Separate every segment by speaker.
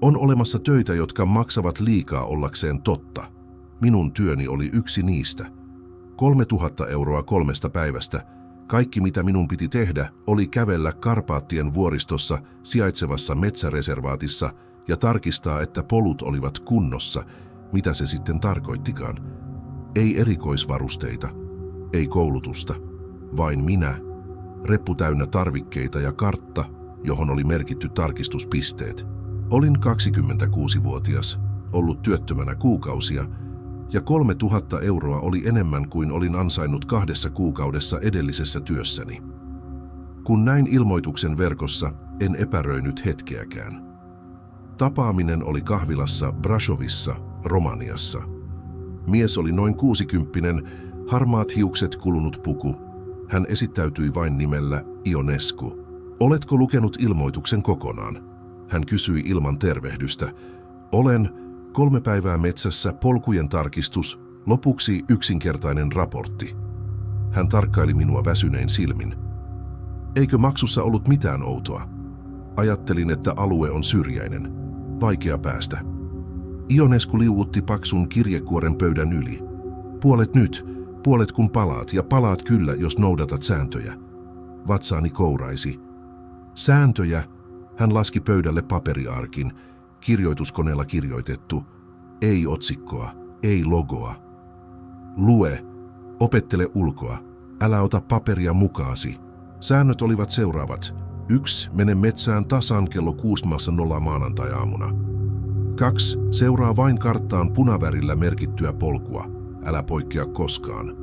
Speaker 1: On olemassa töitä, jotka maksavat liikaa ollakseen totta. Minun työni oli yksi niistä. 3000 euroa 3 päivästä. Kaikki mitä minun piti tehdä oli kävellä Karpaattien vuoristossa sijaitsevassa metsäreservaatissa ja tarkistaa, että polut olivat kunnossa, mitä se sitten tarkoittikaan. Ei erikoisvarusteita, ei koulutusta, vain minä, reppu täynnä tarvikkeita ja kartta, johon oli merkitty tarkistuspisteet. Olin 26-vuotias, ollut työttömänä kuukausia, ja 3000 euroa oli enemmän kuin olin ansainnut 2 kuukaudessa edellisessä työssäni. Kun näin ilmoituksen verkossa, en epäröinyt hetkeäkään. Tapaaminen oli kahvilassa Brașovissa, Romaniassa. Mies oli noin 60, harmaat hiukset, kulunut puku. Hän esittäytyi vain nimellä Ionescu. Oletko lukenut ilmoituksen kokonaan? Hän kysyi ilman tervehdystä. Olen. 3 päivää metsässä, polkujen tarkistus, lopuksi yksinkertainen raportti. Hän tarkkaili minua väsynein silmin. Eikö maksussa ollut mitään outoa? Ajattelin, että alue on syrjäinen. Vaikea päästä. Ionescu liuutti paksun kirjekuoren pöydän yli. Puolet nyt, puolet kun palaat, ja palaat kyllä, jos noudatat sääntöjä. Vatsaani kouraisi. Sääntöjä? Hän laski pöydälle paperiarkin. Kirjoituskoneella kirjoitettu. Ei otsikkoa, ei logoa. Lue, opettele ulkoa, älä ota paperia mukaasi. Säännöt olivat seuraavat. 1. Mene metsään tasan kello 6:00 maanantai-aamuna. 2. Seuraa vain karttaan punavärillä merkittyä polkua, älä poikkea koskaan.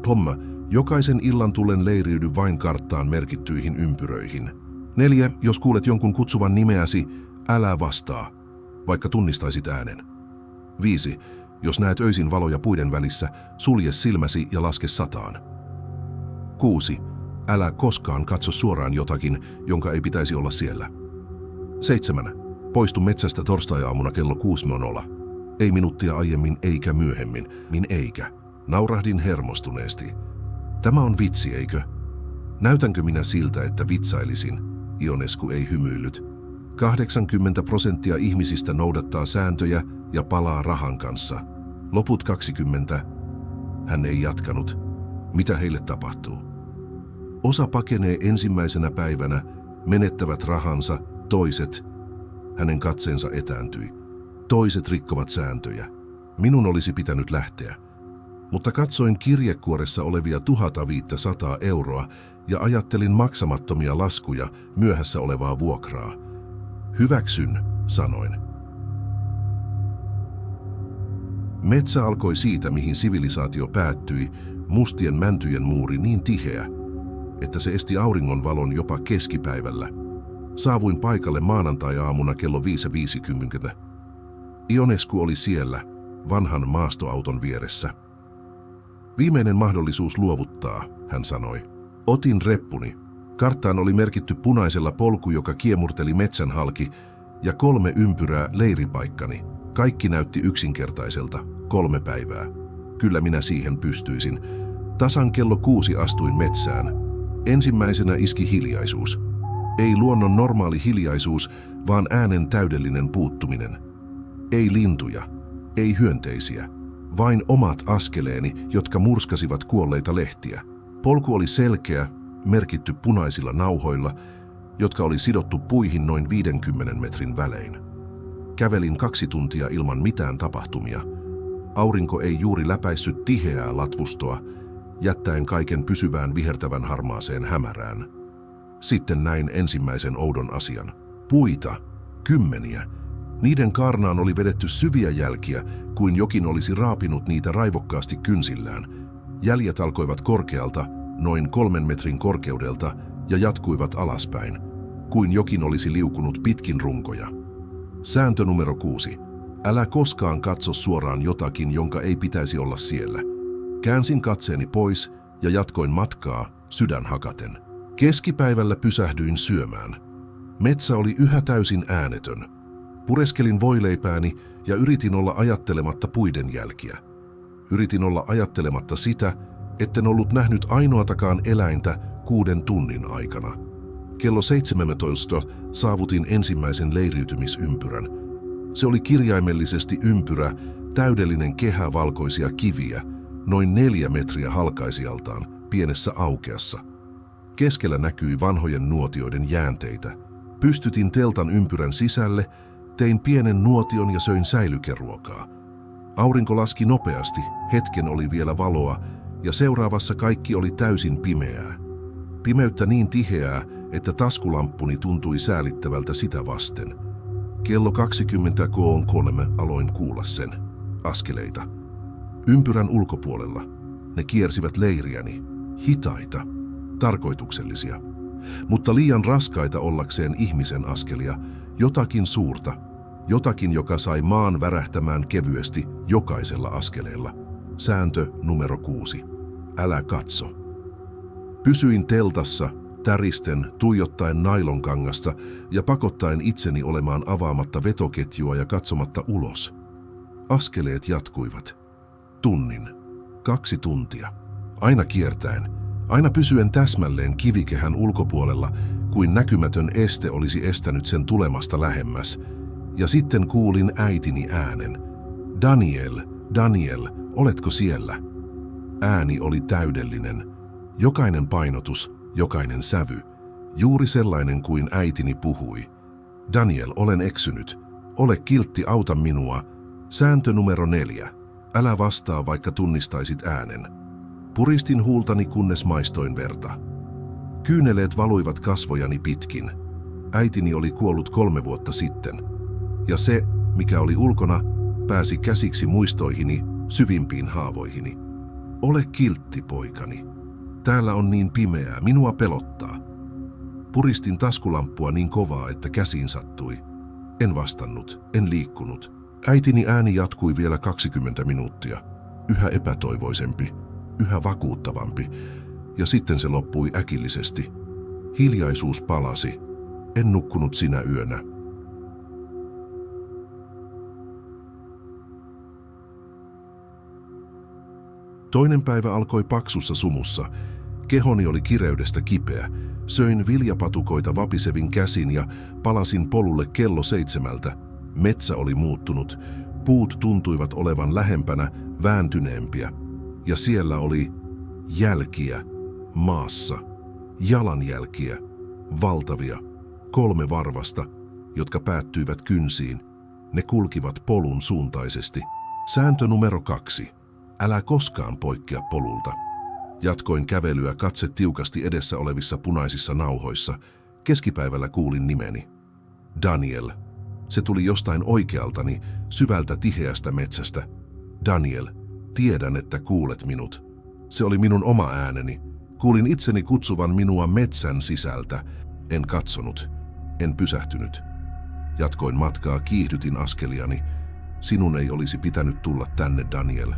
Speaker 1: 3. Jokaisen illan tullen leiriydy vain karttaan merkittyihin ympyröihin. 4. Jos kuulet jonkun kutsuvan nimeäsi, älä vastaa, vaikka tunnistaisit äänen. 5. Jos näet öisin valoja puiden välissä, sulje silmäsi ja laske 100. 6. Älä koskaan katso suoraan jotakin, jonka ei pitäisi olla siellä. 7. Poistu metsästä torstai-aamuna kello 6:00. Ei minuuttia aiemmin eikä myöhemmin, eikä. Naurahdin hermostuneesti. Tämä on vitsi, eikö? Näytänkö minä siltä, että vitsailisin? Ionescu ei hymyillyt. 80% ihmisistä noudattaa sääntöjä ja palaa rahan kanssa. Loput 20. Hän ei jatkanut. Mitä heille tapahtuu? Osa pakenee ensimmäisenä päivänä, menettävät rahansa, toiset. Hänen katseensa etääntyi. Toiset rikkovat sääntöjä. Minun olisi pitänyt lähteä. Mutta katsoin kirjekuoressa olevia 1500 euroa ja ajattelin maksamattomia laskuja, myöhässä olevaa vuokraa. Hyväksyn, sanoin. Metsä alkoi siitä, mihin sivilisaatio päättyi, mustien mäntyjen muuri niin tiheä, että se esti auringonvalon jopa keskipäivällä. Saavuin paikalle maanantai-aamuna kello 5:50. Ionescu oli siellä, vanhan maastoauton vieressä. Viimeinen mahdollisuus luovuttaa, hän sanoi. Otin reppuni. Karttaan oli merkitty punaisella polku, joka kiemurteli metsän halki, ja 3 ympyrää leiripaikkani. Kaikki näytti yksinkertaiselta. 3 päivää. Kyllä minä siihen pystyisin. Tasan kello 6 astuin metsään. Ensimmäisenä iski hiljaisuus. Ei luonnon normaali hiljaisuus, vaan äänen täydellinen puuttuminen. Ei lintuja, ei hyönteisiä, vain omat askeleeni, jotka murskasivat kuolleita lehtiä. Polku oli selkeä, merkitty punaisilla nauhoilla, jotka oli sidottu puihin noin 50 metrin välein. Kävelin 2 tuntia ilman mitään tapahtumia. Aurinko ei juuri läpäissyt tiheää latvustoa, jättäen kaiken pysyvään vihertävän harmaaseen hämärään. Sitten näin ensimmäisen oudon asian. Puita, 10. Niiden kaarnaan oli vedetty syviä jälkiä, kuin jokin olisi raapinut niitä raivokkaasti kynsillään. Jäljet alkoivat korkealta, noin 3 metrin korkeudelta, ja jatkuivat alaspäin, kuin jokin olisi liukunut pitkin runkoja. Sääntö numero 6. Älä koskaan katso suoraan jotakin, jonka ei pitäisi olla siellä. Käänsin katseeni pois ja jatkoin matkaa, sydän hakaten. Keskipäivällä pysähdyin syömään. Metsä oli yhä täysin äänetön. Pureskelin voileipääni ja yritin olla ajattelematta puiden jälkiä. Yritin olla ajattelematta sitä, etten ollut nähnyt ainoatakaan eläintä 6 tunnin aikana. Kello 17 saavutin ensimmäisen leiriytymisympyrän. Se oli kirjaimellisesti ympyrä, täydellinen kehä valkoisia kiviä, noin 4 metriä halkaisijaltaan, pienessä aukeassa. Keskellä näkyi vanhojen nuotioiden jäänteitä. Pystytin teltan ympyrän sisälle, tein pienen nuotion ja söin säilykeruokaa. Aurinko laski nopeasti, hetken oli vielä valoa, ja seuraavassa kaikki oli täysin pimeää. Pimeyttä niin tiheää, että taskulamppuni tuntui säälittävältä sitä vasten. Kello 20:03 aloin kuulla sen. Askeleita. Ympyrän ulkopuolella. Ne kiersivät leiriäni. Hitaita. Tarkoituksellisia. Mutta liian raskaita ollakseen ihmisen askelia. Jotakin suurta. Jotakin, joka sai maan värähtämään kevyesti jokaisella askeleella. Sääntö numero 6. Älä katso. Pysyin teltassa, täristen, tuijottaen nailonkangasta ja pakottaen itseni olemaan avaamatta vetoketjua ja katsomatta ulos. Askeleet jatkuivat. Tunnin. 2 tuntia. Aina kiertäen. Aina pysyen täsmälleen kivikehän ulkopuolella, kuin näkymätön este olisi estänyt sen tulemasta lähemmäs. Ja sitten kuulin äitini äänen. Daniel, Daniel, oletko siellä? Ääni oli täydellinen. Jokainen painotus, jokainen sävy. Juuri sellainen kuin äitini puhui. Daniel, olen eksynyt. Ole kiltti, auta minua. Sääntö numero 4. Älä vastaa, vaikka tunnistaisit äänen. Puristin huultani, kunnes maistoin verta. Kyyneleet valuivat kasvojani pitkin. Äitini oli kuollut 3 vuotta sitten. Ja se, mikä oli ulkona, pääsi käsiksi muistoihini, syvimpiin haavoihini. Ole kiltti, poikani. Täällä on niin pimeää, minua pelottaa. Puristin taskulamppua niin kovaa, että käsiin sattui. En vastannut, en liikkunut. Äitini ääni jatkui vielä 20 minuuttia. Yhä epätoivoisempi, yhä vakuuttavampi. Ja sitten se loppui äkillisesti. Hiljaisuus palasi. En nukkunut sinä yönä. Toinen päivä alkoi paksussa sumussa. Kehoni oli kireydestä kipeä. Söin viljapatukoita vapisevin käsin ja palasin polulle kello 7. Metsä oli muuttunut. Puut tuntuivat olevan lähempänä, vääntyneempiä. Ja siellä oli jälkiä maassa. Jalanjälkiä, valtavia. 3 varvasta, jotka päättyivät kynsiin. Ne kulkivat polun suuntaisesti. Sääntö numero 2. Älä koskaan poikkea polulta. Jatkoin kävelyä, katse tiukasti edessä olevissa punaisissa nauhoissa. Keskipäivällä kuulin nimeni. Daniel. Se tuli jostain oikealtani, syvältä tiheästä metsästä. Daniel, tiedän, että kuulet minut. Se oli minun oma ääneni. Kuulin itseni kutsuvan minua metsän sisältä. En katsonut. En pysähtynyt. Jatkoin matkaa, kiihdytin askeliani. Sinun ei olisi pitänyt tulla tänne, Daniel.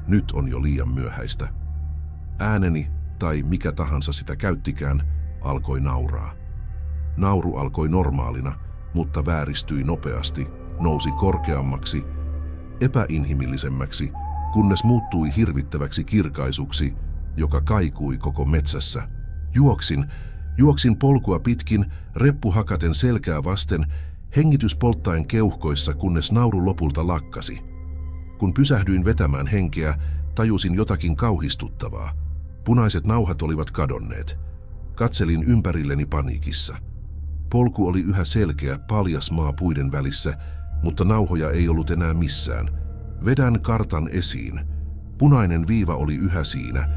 Speaker 1: Nyt on jo liian myöhäistä. Ääneni, tai mikä tahansa sitä käyttikään, alkoi nauraa. Nauru alkoi normaalina, mutta vääristyi nopeasti, nousi korkeammaksi, epäinhimillisemmäksi, kunnes muuttui hirvittäväksi kirkaisuksi, joka kaikui koko metsässä. Juoksin polkua pitkin, reppu hakaten selkää vasten, hengitys polttaen keuhkoissa, kunnes nauru lopulta lakkasi. Kun pysähdyin vetämään henkeä, tajusin jotakin kauhistuttavaa. Punaiset nauhat olivat kadonneet. Katselin ympärilleni paniikissa. Polku oli yhä selkeä, paljas maa puiden välissä, mutta nauhoja ei ollut enää missään. Vedän kartan esiin. Punainen viiva oli yhä siinä,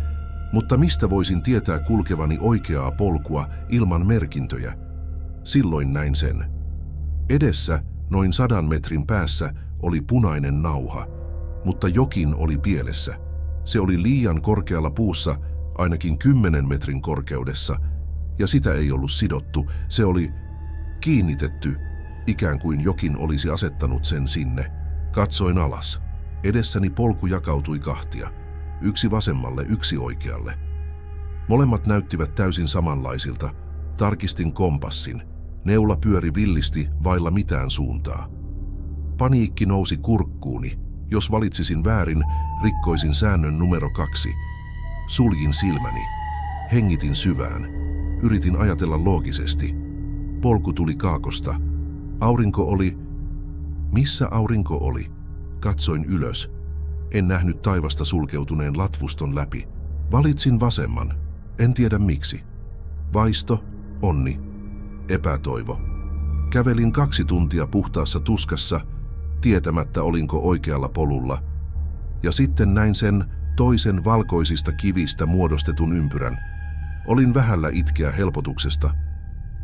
Speaker 1: mutta mistä voisin tietää kulkevani oikeaa polkua ilman merkintöjä? Silloin näin sen. Edessä, noin 100 metrin päässä, oli punainen nauha, mutta jokin oli pielessä. Se oli liian korkealla puussa, ainakin 10 metrin korkeudessa, ja sitä ei ollut sidottu. Se oli kiinnitetty, ikään kuin jokin olisi asettanut sen sinne. Katsoin alas. Edessäni polku jakautui 2. Yksi vasemmalle, yksi oikealle. Molemmat näyttivät täysin samanlaisilta. Tarkistin kompassin. Neula pyöri villisti, vailla mitään suuntaa. Paniikki nousi kurkkuuni. Jos valitsisin väärin, rikkoisin säännön numero 2. Suljin silmäni. Hengitin syvään. Yritin ajatella loogisesti. Polku tuli kaakosta. Aurinko oli Missä aurinko oli? Katsoin ylös. En nähnyt taivasta sulkeutuneen latvuston läpi. Valitsin vasemman. En tiedä miksi. Vaisto, onni, epätoivo. Kävelin 2 tuntia puhtaassa tuskassa, tietämättä olinko oikealla polulla. Ja sitten näin sen toisen valkoisista kivistä muodostetun ympyrän. Olin vähällä itkeä helpotuksesta,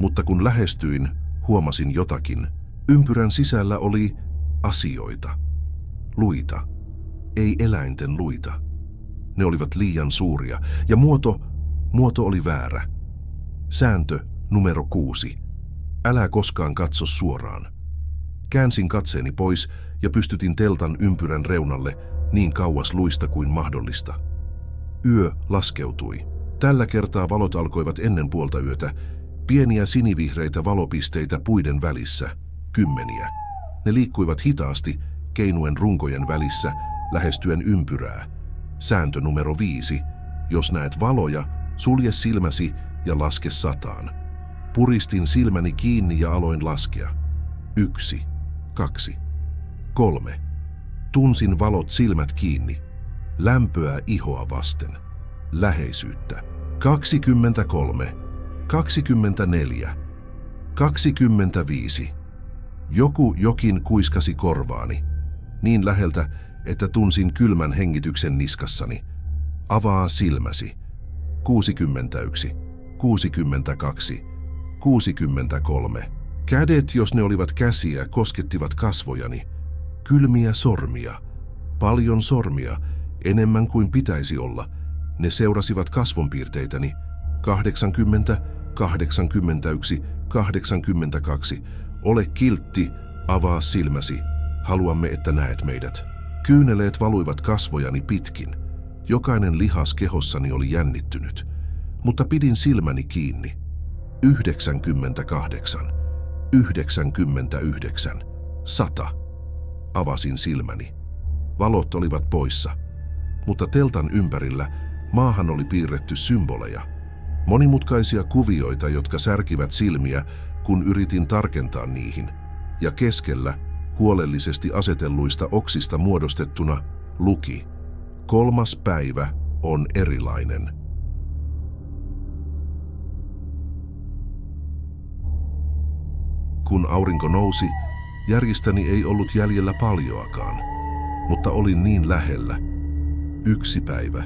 Speaker 1: mutta kun lähestyin, huomasin jotakin. Ympyrän sisällä oli asioita. Luita. Ei eläinten luita. Ne olivat liian suuria ja muoto oli väärä. Sääntö numero 6. Älä koskaan katso suoraan. Käänsin katseeni pois ja pystytin teltan ympyrän reunalle niin kauas luista kuin mahdollista. Yö laskeutui. Tällä kertaa valot alkoivat ennen puolta yötä, pieniä sinivihreitä valopisteitä puiden välissä, 10. Ne liikkuivat hitaasti, keinuen runkojen välissä, lähestyen ympyrää. Sääntö numero 5. Jos näet valoja, sulje silmäsi ja laske 100. Puristin silmäni kiinni ja aloin laskea. 1, 2, 3. Tunsin valot silmät kiinni. Lämpöä ihoa vasten. Läheisyyttä. 23, 24, 25. Jokin kuiskasi korvaani. Niin läheltä, että tunsin kylmän hengityksen niskassani. Avaa silmäsi. 61, 62, 63. Kädet, jos ne olivat käsiä, koskettivat kasvojani. Kylmiä sormia. Paljon sormia, enemmän kuin pitäisi olla. Ne seurasivat kasvonpiirteitäni. 80, 81, 82. Ole kiltti, avaa silmäsi. Haluamme, että näet meidät. Kyyneleet valuivat kasvojani pitkin. Jokainen lihas kehossani oli jännittynyt, mutta pidin silmäni kiinni. 98, 99, 100. Avasin silmäni. Valot olivat poissa, mutta teltan ympärillä maahan oli piirretty symboleja. Monimutkaisia kuvioita, jotka särkivät silmiä, kun yritin tarkentaa niihin. Ja keskellä, huolellisesti asetelluista oksista muodostettuna, luki: 3. päivä on erilainen. Kun aurinko nousi, järjistäni ei ollut jäljellä paljoakaan, mutta olin niin lähellä. 1 päivä.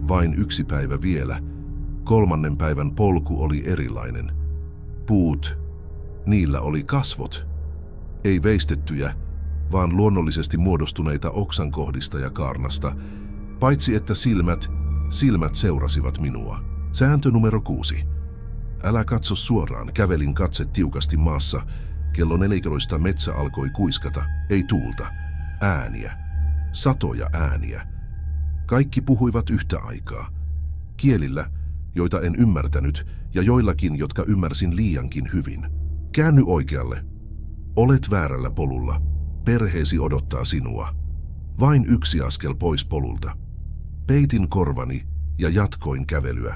Speaker 1: Vain 1 päivä vielä. 3. päivän polku oli erilainen. Puut, niillä oli kasvot. Ei veistettyjä, vaan luonnollisesti muodostuneita oksankohdista ja kaarnasta, paitsi että silmät seurasivat minua. Sääntö numero 6. Älä katso suoraan, kävelin katse tiukasti maassa. Kello 14 metsä alkoi kuiskata, ei tuulta. Ääniä. Satoja ääniä. Kaikki puhuivat yhtä aikaa. Kielillä, joita en ymmärtänyt, ja joillakin, jotka ymmärsin liiankin hyvin. Käänny oikealle. Olet väärällä polulla. Perheesi odottaa sinua. Vain 1 askel pois polulta. Peitin korvani ja jatkoin kävelyä.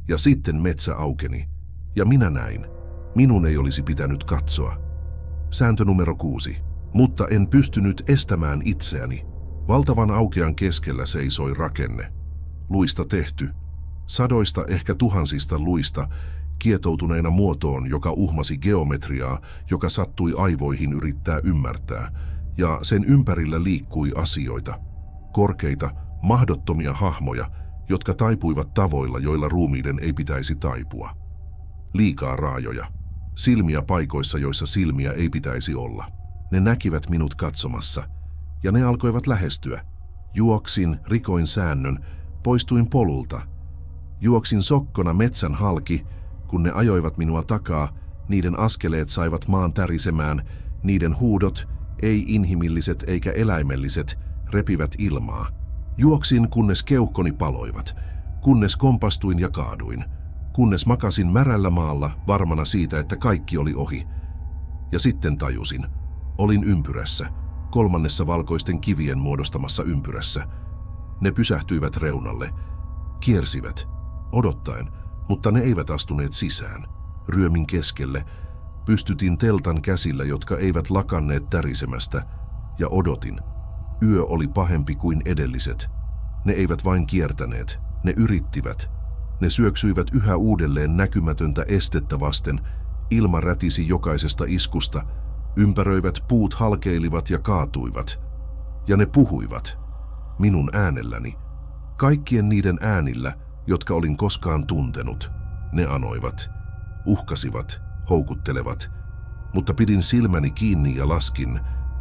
Speaker 1: Ja sitten metsä aukeni. Ja minä näin. Minun ei olisi pitänyt katsoa. Sääntö numero 6. Mutta en pystynyt estämään itseäni. Valtavan aukean keskellä seisoi rakenne. Luista tehty. Sadoista, ehkä tuhansista luista, kietoutuneena muotoon, joka uhmasi geometriaa, joka sattui aivoihin yrittää ymmärtää, ja sen ympärillä liikkui asioita. Korkeita, mahdottomia hahmoja, jotka taipuivat tavoilla, joilla ruumiiden ei pitäisi taipua. Liikaa raajoja. Silmiä paikoissa, joissa silmiä ei pitäisi olla. Ne näkivät minut katsomassa, ja ne alkoivat lähestyä. Juoksin, rikoin säännön, poistuin polulta. Juoksin sokkona metsän halki, kun ne ajoivat minua takaa, niiden askeleet saivat maan tärisemään, niiden huudot, ei inhimilliset eikä eläimelliset, repivät ilmaa. Juoksin, kunnes keuhkoni paloivat, kunnes kompastuin ja kaaduin, kunnes makasin märällä maalla, varmana siitä, että kaikki oli ohi. Ja sitten tajusin, olin ympyrässä, 3. valkoisten kivien muodostamassa ympyrässä. Ne pysähtyivät reunalle, kiersivät, odottaen, mutta ne eivät astuneet sisään. Ryömin keskelle, Pystytin teltan käsillä, jotka eivät lakanneet tärisemästä, ja odotin. Yö oli pahempi kuin edelliset. Ne eivät vain kiertäneet, ne yrittivät. Ne syöksyivät yhä uudelleen näkymätöntä estettä vasten, ilma rätisi jokaisesta iskusta, ympäröivät puut halkeilivat ja kaatuivat. Ja ne puhuivat, minun äänelläni, kaikkien niiden äänillä, jotka olin koskaan tuntenut. Ne anoivat, uhkasivat, houkuttelevat, mutta pidin silmäni kiinni ja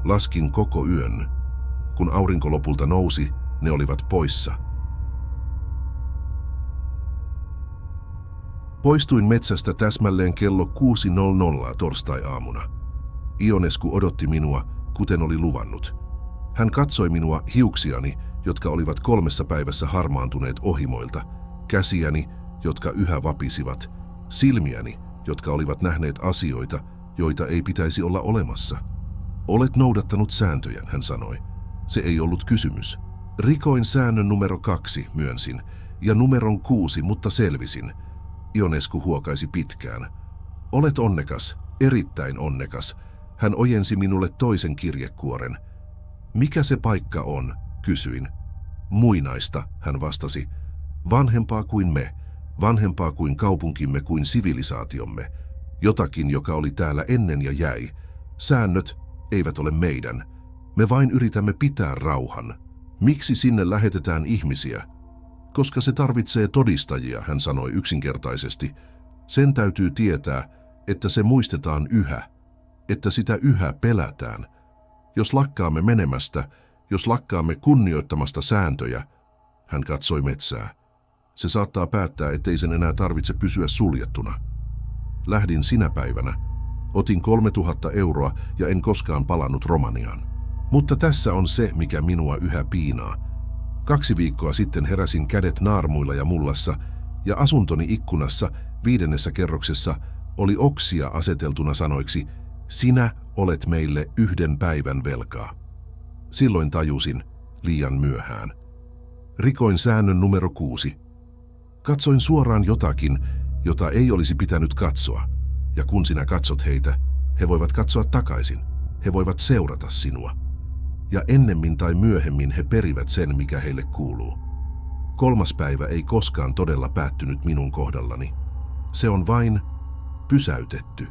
Speaker 1: laskin koko yön. Kun aurinko lopulta nousi, ne olivat poissa. Poistuin metsästä täsmälleen kello 6:00 torstai-aamuna. Ionescu odotti minua, kuten oli luvannut. Hän katsoi minua, hiuksiani, jotka olivat 3 päivässä harmaantuneet ohimoilta, käsiäni, jotka yhä vapisivat, silmiäni, jotka olivat nähneet asioita, joita ei pitäisi olla olemassa. Olet noudattanut sääntöjä, hän sanoi. Se ei ollut kysymys. Rikoin säännön numero 2, myönsin, ja numeron 6, mutta selvisin. Ionescu huokaisi pitkään. Olet onnekas, erittäin onnekas. Hän ojensi minulle toisen kirjekuoren. Mikä se paikka on, kysyin. Muinaista, hän vastasi. Vanhempaa kuin me, vanhempaa kuin kaupunkimme, kuin sivilisaatiomme. Jotakin, joka oli täällä ennen ja jäi. Säännöt eivät ole meidän. Me vain yritämme pitää rauhan. Miksi sinne lähetetään ihmisiä? Koska se tarvitsee todistajia, hän sanoi yksinkertaisesti. Sen täytyy tietää, että se muistetaan yhä, että sitä yhä pelätään. Jos lakkaamme menemästä, jos lakkaamme kunnioittamasta sääntöjä, hän katsoi metsää. Se saattaa päättää, ettei sen enää tarvitse pysyä suljettuna. Lähdin sinä päivänä. Otin 3000 euroa ja en koskaan palannut Romaniaan. Mutta tässä on se, mikä minua yhä piinaa. 2 viikkoa sitten heräsin kädet naarmuilla ja mullassa, ja asuntoni ikkunassa 5. kerroksessa oli oksia aseteltuna sanoiksi, sinä olet meille 1 päivän velkaa. Silloin tajusin, liian myöhään. Rikoin säännön numero 6. Katsoin suoraan jotakin, jota ei olisi pitänyt katsoa. Ja kun sinä katsot heitä, he voivat katsoa takaisin. He voivat seurata sinua. Ja ennemmin tai myöhemmin he perivät sen, mikä heille kuuluu. 3. päivä ei koskaan todella päättynyt minun kohdallani. Se on vain pysäytetty.